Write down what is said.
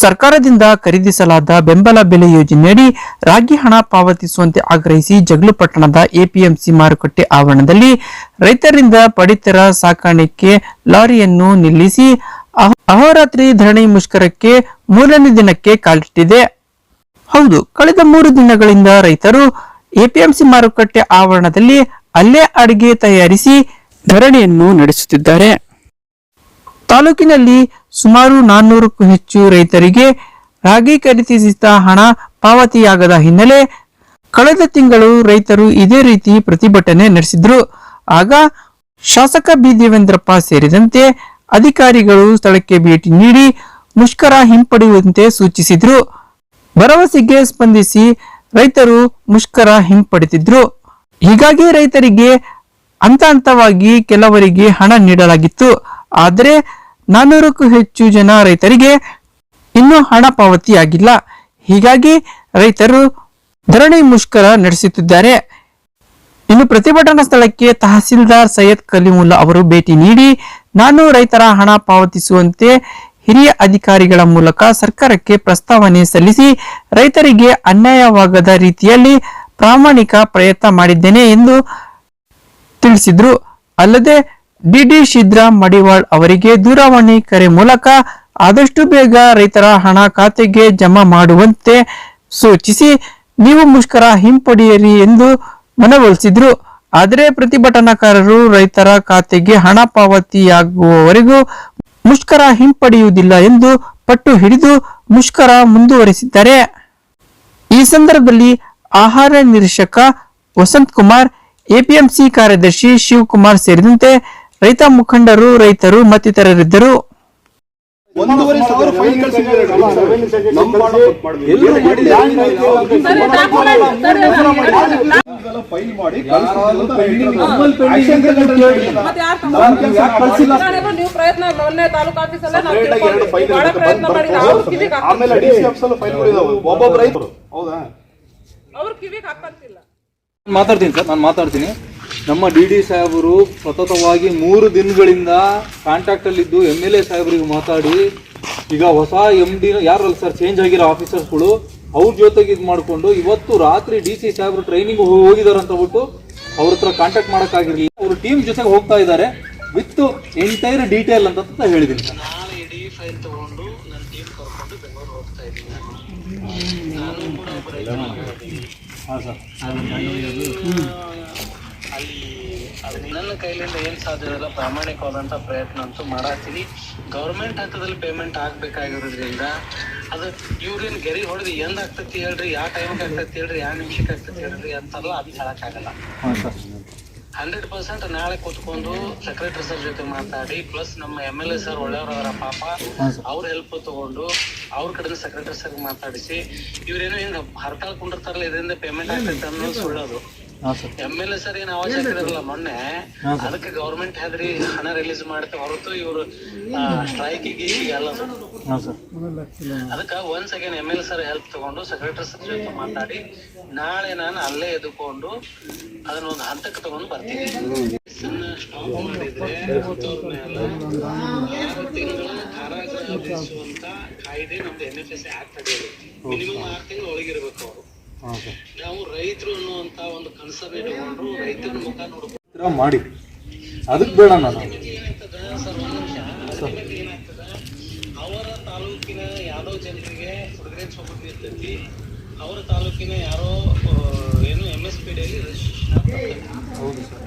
ಸರ್ಕಾರದಿಂದ ಖರೀದಿಸಲಾದ ಬೆಂಬಲ ಬೆಲೆ ಯೋಜನೆಯಡಿ ರಾಗಿ ಹಣ ಪಾವತಿಸುವಂತೆ ಆಗ್ರಹಿಸಿ ಜಗಳೂರು ಪಟ್ಟಣದ ಎಪಿಎಂಸಿ ಮಾರುಕಟ್ಟೆ ಆವರಣದಲ್ಲಿ ರೈತರಿಂದ ಪಡಿತರ ಸಾಕಾಣಿಕೆ ಲಾರಿಯನ್ನು ನಿಲ್ಲಿಸಿ ಅಹೋರಾತ್ರಿ ಧರಣಿ ಮುಷ್ಕರಕ್ಕೆ ಮೂರನೇ ದಿನಕ್ಕೆ ಕಾಲಿಟ್ಟಿದೆ. ಹೌದು, ಕಳೆದ 3 ದಿನಗಳಿಂದ ರೈತರು ಎಪಿಎಂಸಿ ಮಾರುಕಟ್ಟೆ ಆವರಣದಲ್ಲಿ ಅಲ್ಲೇ ಅಡಿಗೆ ತಯಾರಿಸಿ ಧರಣಿಯನ್ನು ನಡೆಸುತ್ತಿದ್ದಾರೆ. ತಾಲೂಕಿನಲ್ಲಿ ಸುಮಾರು 400ಕ್ಕೂ ಹೆಚ್ಚು ರೈತರಿಗೆ ರಾಗಿ ಖರೀದಿಸಿದ ಹಣ ಪಾವತಿಯಾಗದ ಹಿನ್ನೆಲೆ ಕಳೆದ ತಿಂಗಳು ರೈತರು ಇದೇ ರೀತಿ ಪ್ರತಿಭಟನೆ ನಡೆಸಿದ್ರು. ಆಗ ಶಾಸಕ ಬಿ ದೇವೇಂದ್ರಪ್ಪ ಸೇರಿದಂತೆ ಅಧಿಕಾರಿಗಳು ಸ್ಥಳಕ್ಕೆ ಭೇಟಿ ನೀಡಿ ಮುಷ್ಕರ ಹಿಂಪಡೆಯುವಂತೆ ಸೂಚಿಸಿದ್ರು. ಭರವಸೆಗೆ ಸ್ಪಂದಿಸಿ ರೈತರು ಮುಷ್ಕರ ಹಿಂಪಡೆದಿದ್ರು. ಹೀಗಾಗಿ ರೈತರಿಗೆ ಹಂತವಾಗಿ ಕೆಲವರಿಗೆ ಹಣ ನೀಡಲಾಗಿತ್ತು. ಆದರೆ 400ಕ್ಕೂ ಹೆಚ್ಚು ಜನ ರೈತರಿಗೆ ಇನ್ನೂ ಹಣ ಪಾವತಿಯಾಗಿಲ್ಲ. ಹೀಗಾಗಿ ರೈತರು ಧರಣಿ ಮುಷ್ಕರ ನಡೆಸುತ್ತಿದ್ದಾರೆ. ಇನ್ನು ಪ್ರತಿಭಟನಾ ಸ್ಥಳಕ್ಕೆ ತಹಸೀಲ್ದಾರ್ ಸೈಯದ್ ಕಲಿಮುಲ್ಲಾ ಅವರು ಭೇಟಿ ನೀಡಿ ನಾನು ರೈತರ ಹಣ ಪಾವತಿಸುವಂತೆ ಹಿರಿಯ ಅಧಿಕಾರಿಗಳ ಮೂಲಕ ಸರ್ಕಾರಕ್ಕೆ ಪ್ರಸ್ತಾವನೆ ಸಲ್ಲಿಸಿ ರೈತರಿಗೆ ಅನ್ಯಾಯವಾಗದ ರೀತಿಯಲ್ಲಿ ಪ್ರಾಮಾಣಿಕ ಪ್ರಯತ್ನ ಮಾಡಿದ್ದೇನೆ ಎಂದು ತಿಳಿಸಿದ್ರು. ಅಲ್ಲದೆ ಡಿಡಿ ಶಿದ್ರಾ ಮಡಿವಾಳ್ ಅವರಿಗೆ ದೂರವಾಣಿ ಕರೆ ಮೂಲಕ ಆದಷ್ಟು ಬೇಗ ರೈತರ ಹಣ ಖಾತೆಗೆ ಜಮಾ ಮಾಡುವಂತೆ ಸೂಚಿಸಿ ನೀವು ಮುಷ್ಕರ ಹಿಂಪಡೆಯಿರಿ ಎಂದು ಮನವೊಲಿಸಿದ್ರು. ಆದರೆ ಪ್ರತಿಭಟನಾಕಾರರು ರೈತರ ಖಾತೆಗೆ ಹಣ ಪಾವತಿಯಾಗುವವರೆಗೂ ಮುಷ್ಕರ ಹಿಂಪಡೆಯುವುದಿಲ್ಲ ಎಂದು ಪಟ್ಟು ಹಿಡಿದು ಮುಷ್ಕರ ಮುಂದುವರೆಸಿದ್ದಾರೆ. ಈ ಸಂದರ್ಭದಲ್ಲಿ ಆಹಾರ ನಿರೀಕ್ಷಕ ವಸಂತ್ ಕುಮಾರ್, ಎಪಿಎಂಸಿ ಕಾರ್ಯದರ್ಶಿ ಶಿವಕುಮಾರ್ ಸೇರಿದಂತೆ ರೈತ ಮುಖಂಡರು, ರೈತರು ಮತ್ತಿತರರಿದ್ದರು. ಮಾತಾಡ್ತೀನಿ. ನಮ್ಮ ಡಿ ಸಾಹೇಬರು ಸತತವಾಗಿ 3 ದಿನಗಳಿಂದ ಕಾಂಟ್ಯಾಕ್ಟ್ ಅಲ್ಲಿದ್ದು MLA ಸಾಹೇಬರಿಗೆ ಮಾತಾಡಿ ಈಗ ಹೊಸ MD ಯಾರಲ್ಲ ಸರ್ ಚೇಂಜ್ ಆಗಿರೋ ಆಫೀಸರ್ಸ್ಗಳು ಅವ್ರ ಜೊತೆಗೆ ಇದು ಮಾಡಿಕೊಂಡು ಇವತ್ತು ರಾತ್ರಿ DC ಸಾಹೇಬರು ಟ್ರೈನಿಂಗ್ ಹೋಗಿದ್ದಾರೆ ಅಂತ ಬಿಟ್ಟು ಅವ್ರ ಹತ್ರ ಕಾಂಟ್ಯಾಕ್ಟ್ ಮಾಡೋಕ್ಕಾಗಿರಲಿಲ್ಲ. ಅವರು ಟೀಮ್ ಜೊತೆಗೆ ಹೋಗ್ತಾ ಇದ್ದಾರೆ ವಿತ್ ಎಂಟೈರ್ ಡೀಟೇಲ್ ಅಂತ ಹೇಳಿದ್ದೀನಿ ಸರ್. ನಾಳೆ ಇಡೀ ಫೈಲ್ ತಗೊಂಡು ನನ್ನ ಟೀಮ್ ಕರ್ಕೊಂಡು ಬೆಂಗಳೂರು ಹೋಗ್ತಾ ಇದ್ದೀನಿ. ನಾನು ಕೂಡ ಹಾಂ ಸರ್. ಅಲ್ಲಿ ಅದು ನನ್ನ ಕೈಲಿಂದ ಏನು ಸಾಧ್ಯ ಇರಲ್ಲ, ಪ್ರಾಮಾಣಿಕವಾದಂಥ ಪ್ರಯತ್ನ ಅಂತೂ ಮಾಡತ್ತೀನಿ. ಗೌರ್ಮೆಂಟ್ ಹಂತದಲ್ಲಿ ಪೇಮೆಂಟ್ ಆಗಬೇಕಾಗಿರೋದ್ರಿಂದ ಅದು ಇವ್ರೇನು ಗೆರಿ ಹೊಡೆದು ಎಂದ ಆಗ್ತೈತಿ ಹೇಳ್ರಿ, ಯಾವ ಟೈಮಿಗೆ ಆಗ್ತೈತಿ ಹೇಳ್ರಿ, ಯಾವ ನಿಮಿಷಕ್ಕೆ ಆಗ್ತೈತಿ ಹೇಳ್ರಿ ಅಂತಾರಲ್ಲ, ಅದು ಹೇಳಕ್ಕಾಗಲ್ಲ. 100% ನಾಳೆ ಕೂತ್ಕೊಂಡು ಸೆಕ್ರೆಟರಿ ಸರ್ ಜೊತೆ ಮಾತಾಡಿ ಪ್ಲಸ್ ನಮ್ಮ MLA ಸರ್ ಒಳ್ಳೆಯವರ ಪಾಪ ಅವ್ರ ಹೆಲ್ಪ್ ತಗೊಂಡು ಅವ್ರ ಕಡೆ ಸೆಕ್ರೆಟರಿ ಸರ್ ಮಾತಾಡಿಸಿ ಇವ್ರೇನೋ ಹಿಂಗ ಹರ್ತಾಳ ಕುಂಡಿರ್ತಾರಲ್ಲ ಇದರಿಂದ ಪೇಮೆಂಟ್ ಆಗ್ತೈತೆ ಅನ್ನೋದು ಸುಳ್ಳೋದು. MLA ಸರ್ ಏನ್ ಅವಾಜ್ ಹಾಕಿದಾರಲ್ಲ ಮೊನ್ನೆ, ಅದಕ್ಕೆ ಗೌರ್ಮೆಂಟ್ ಹೆದ್ರಿ ಹಣ ರಿಲೀಸ್ ಮಾಡುತ್ತೆ ಹೊರತು ಇವ್ರು ಸ್ಟ್ರೈಕಿಗೆ ಎಲ್ಲ. ಅದಕ್ಕೆ once again MLA sir help ತಗೊಂಡು ಸೆಕ್ರೆಟರಿ ಸರ್ ಜೊತೆ ಮಾತಾಡಿ ನಾಳೆ ನಾನು ಅಲ್ಲೇ ಎದ್ಕೊಂಡು ಅದನ್ನ ಒಂದು ಹಂತಕ್ಕೆ ತಗೊಂಡು ಬರ್ತೀನಿ. ಸ್ಟಾಪ್ ಮಾಡಿದ್ರೆ 6 ತಿಂಗಳ ಕಾರಾಗೃಹ ವಿಧಿಸುವಂತ ಕಾಯ್ದೆ ನಮ್ದು NFS ಆಕ್ಟ್ ಅಡಿಯಲ್ಲಿ ಮಿನಿಮಮ್ 6 ತಿಂಗಳ ಒಳಗಿರ್ಬೇಕು ಅವರು. ನಾವು ರೈತರು ಅನ್ನುವಂತ ಒಂದು ಕನ್ಸರ್ನ್ ಇಟ್ಕೊಂಡು ರೈತರ ಮುಖ ನೋಡ್ಕೊಂಡು ಮಾಡಿ ಅದಕ್ಕೆ ಬೇಡ ನಾನು ಏನಾಗ್ತದ ಸರ್, ಒಂದು ನಿಮಿಷ ಏನಾಗ್ತದ, ಅವರ ತಾಲೂಕಿನ ಯಾರೋ ಜನರಿಗೆ ಹುಡುಗರೇನ್ ಸೌಲಭ್ಯ ಇರ್ತೈತಿ, ಅವರ ತಾಲೂಕಿನ ಯಾರೋ ಏನು MSPಡಿಯಲ್ಲಿ ರಿಜಿಸ್ಟ್ರೇಷನ್. ಹೌದು ಸರ್.